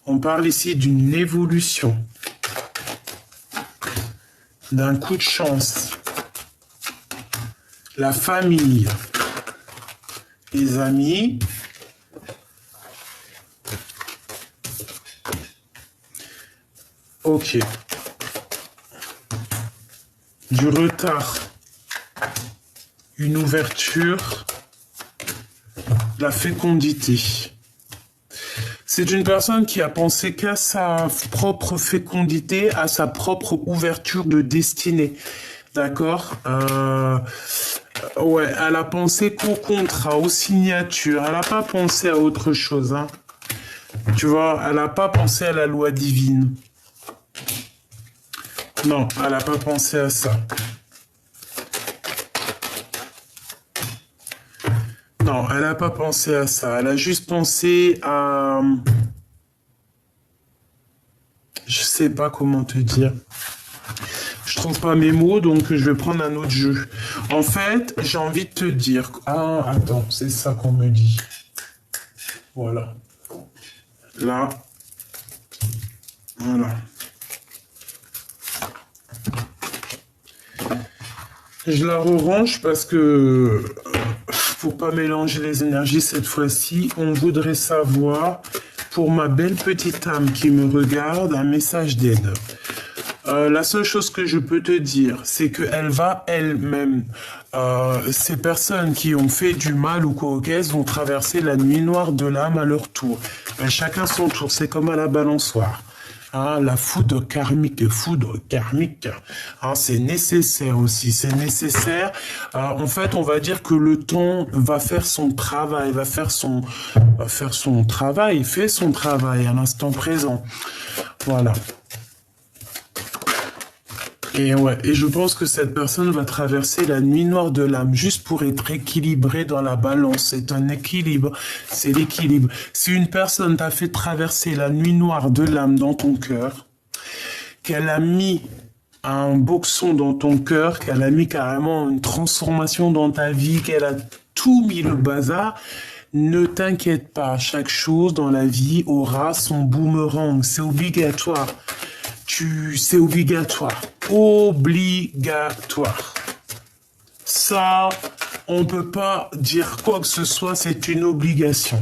On parle ici d'une évolution, d'un coup de chance. La famille, les amis, ok. Du retard, une ouverture, la fécondité. C'est une personne qui a pensé qu'à sa propre fécondité, à sa propre ouverture de destinée. D'accord ouais, elle a pensé qu'au contrat, aux signatures. Elle n'a pas pensé à autre chose. Hein. Tu vois, elle n'a pas pensé à la loi divine. Non, elle n'a pas pensé à ça. Non, elle n'a pas pensé à ça. Elle a juste pensé à... Je sais pas comment te dire. Je trouve pas mes mots, donc je vais prendre un autre jeu. En fait, j'ai envie de te dire... Ah, attends, c'est ça qu'on me dit. Voilà. Là. Voilà. Je la re-range parce que... Pour pas mélanger les énergies cette fois-ci, on voudrait savoir, pour ma belle petite âme qui me regarde, un message d'aide. La seule chose que je peux te dire, c'est qu'elle va elle-même, ces personnes qui ont fait du mal ou quoi vont traverser la nuit noire de l'âme à leur tour. Mais chacun son tour, c'est comme à la balançoire. Hein, la foudre karmique, hein, c'est nécessaire aussi, c'est nécessaire. En fait, on va dire que le temps va faire son travail, fait son travail à l'instant présent. Voilà. Et ouais, et je pense que cette personne va traverser la nuit noire de l'âme juste pour être équilibrée dans la balance. C'est un équilibre, c'est l'équilibre. Si une personne t'a fait traverser la nuit noire de l'âme dans ton cœur, qu'elle a mis un boxon dans ton cœur, qu'elle a mis carrément une transformation dans ta vie, qu'elle a tout mis le bazar, ne t'inquiète pas, chaque chose dans la vie aura son boomerang, c'est obligatoire. C'est obligatoire. Obligatoire. Ça, on ne peut pas dire quoi que ce soit, c'est une obligation.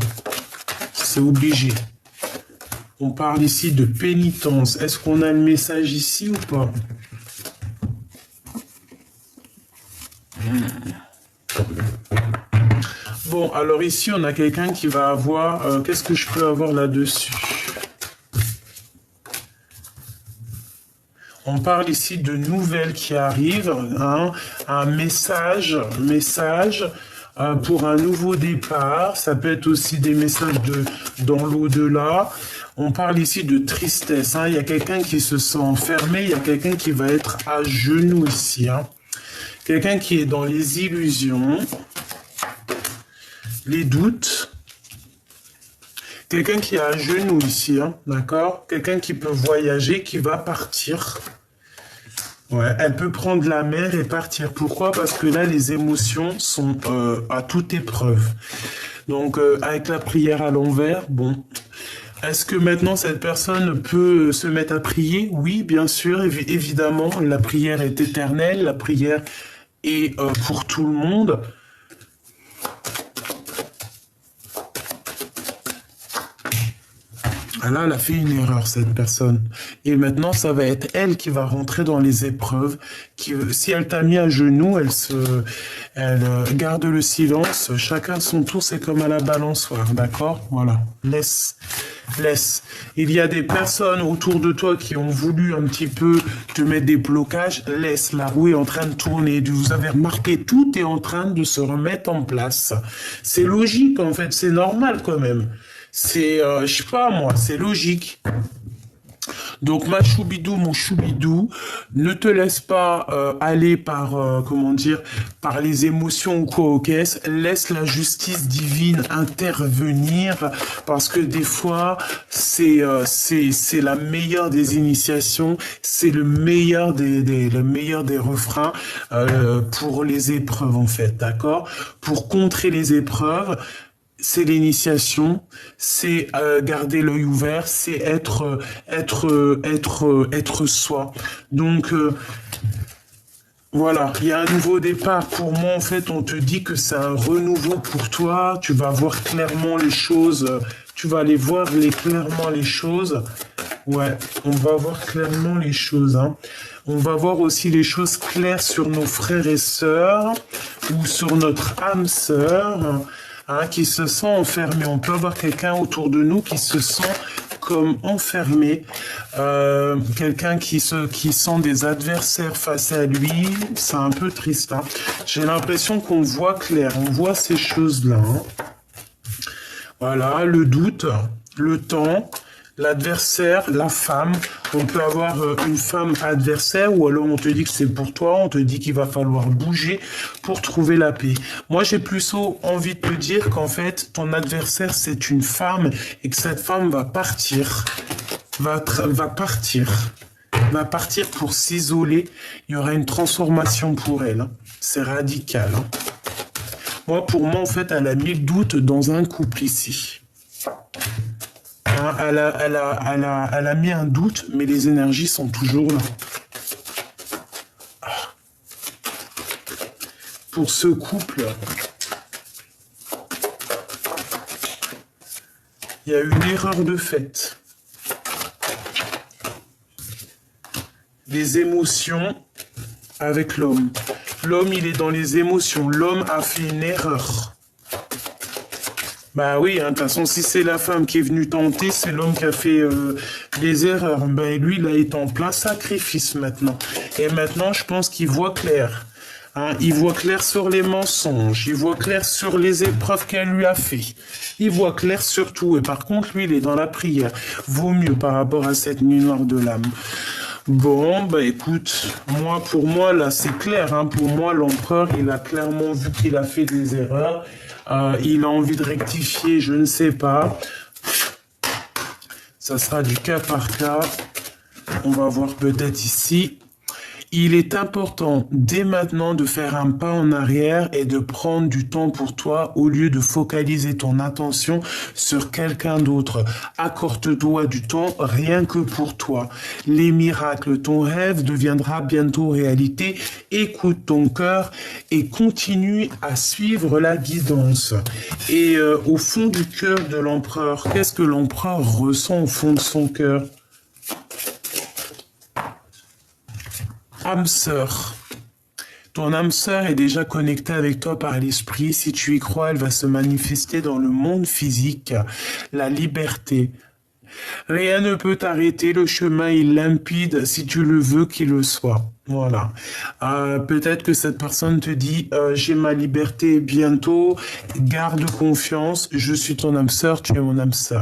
C'est obligé. On parle ici de pénitence. Est-ce qu'on a le message ici ou pas? Bon, alors ici, on a quelqu'un qui va avoir... Qu'est-ce que je peux avoir là-dessus? On parle ici de nouvelles qui arrivent, hein, un message pour un nouveau départ. Ça peut être aussi des messages dans l'au-delà. On parle ici de tristesse. Hein. Il y a quelqu'un qui se sent enfermé, il y a quelqu'un qui va être à genoux ici. Hein. Quelqu'un qui est dans les illusions, les doutes. Quelqu'un qui est à genoux ici, hein, d'accord? Quelqu'un qui peut voyager, qui va partir. Ouais, elle peut prendre la mer et partir. Pourquoi? Parce que là, les émotions sont à toute épreuve. Donc, avec la prière à l'envers, bon. Est-ce que maintenant, cette personne peut se mettre à prier? Oui, bien sûr, évidemment. La prière est éternelle, la prière est pour tout le monde. Là, elle a fait une erreur, cette personne. Et maintenant, ça va être elle qui va rentrer dans les épreuves. Si elle t'a mis à genoux, elle garde le silence. Chacun son tour, c'est comme à la balançoire, d'accord? Voilà. Laisse. Il y a des personnes autour de toi qui ont voulu un petit peu te mettre des blocages. Laisse, la roue est en train de tourner. Vous avez remarqué, tout est en train de se remettre en place. C'est logique, en fait. C'est normal, quand même. C'est, je sais pas moi, c'est logique. Donc, ma choubidou, mon choubidou, ne te laisse pas aller par, comment dire, par les émotions ou quoi aux caisses. Laisse la justice divine intervenir parce que des fois, c'est la meilleure des initiations, c'est le meilleur le meilleur des refrains pour les épreuves en fait, d'accord? Pour contrer les épreuves, c'est l'initiation, c'est garder l'œil ouvert, c'est être soi. Donc voilà, il y a un nouveau départ. Pour moi, en fait, on te dit que c'est un renouveau pour toi. Tu vas voir clairement les choses. Tu vas aller voir clairement les choses. Ouais, on va voir clairement les choses, hein. On va voir aussi les choses claires sur nos frères et sœurs ou sur notre âme sœur, hein, qui se sent enfermé. On peut avoir quelqu'un autour de nous qui se sent comme enfermé, quelqu'un qui sent des adversaires face à lui. C'est un peu triste, hein. J'ai l'impression qu'on voit clair, on voit ces choses-là, hein. Voilà, le doute, le temps, l'adversaire, la femme. On peut avoir une femme adversaire ou alors on te dit que c'est pour toi, on te dit qu'il va falloir bouger pour trouver la paix. Moi, j'ai plutôt envie de te dire qu'en fait, ton adversaire, c'est une femme et que cette femme va partir, va partir pour s'isoler. Il y aura une transformation pour elle, hein. C'est radical, hein. Moi, pour moi, en fait, elle a mis le doute dans un couple ici. Hein, elle a mis un doute, mais les énergies sont toujours là. Pour ce couple, il y a une erreur de fait. Les émotions avec l'homme. L'homme, il est dans les émotions. L'homme a fait une erreur. Bah oui, hein, de toute façon, si c'est la femme qui est venue tenter, c'est l'homme qui a fait des erreurs. Ben lui, il est en plein sacrifice maintenant. Et maintenant, je pense qu'il voit clair. Hein, il voit clair sur les mensonges. Il voit clair sur les épreuves qu'elle lui a fait. Il voit clair sur tout. Et par contre, lui, il est dans la prière. Vaut mieux par rapport à cette nuit noire de l'âme. Bon, bah écoute, pour moi, là, c'est clair, hein. Pour moi, l'empereur, il a clairement vu qu'il a fait des erreurs. Il a envie de rectifier, je ne sais pas. Ça sera du cas par cas. On va voir peut-être ici. Il est important dès maintenant de faire un pas en arrière et de prendre du temps pour toi au lieu de focaliser ton attention sur quelqu'un d'autre. Accorde-toi du temps rien que pour toi. Les miracles, ton rêve deviendra bientôt réalité. Écoute ton cœur et continue à suivre la guidance. Et au fond du cœur de l'empereur, qu'est-ce que l'empereur ressent au fond de son cœur ? Âme sœur. Ton âme sœur est déjà connectée avec toi par l'esprit. Si tu y crois, elle va se manifester dans le monde physique. La liberté. Rien ne peut t'arrêter. Le chemin est limpide si tu le veux qu'il le soit. Voilà. Peut-être que cette personne te dit j'ai ma liberté bientôt. Garde confiance. Je suis ton âme sœur. Tu es mon âme sœur.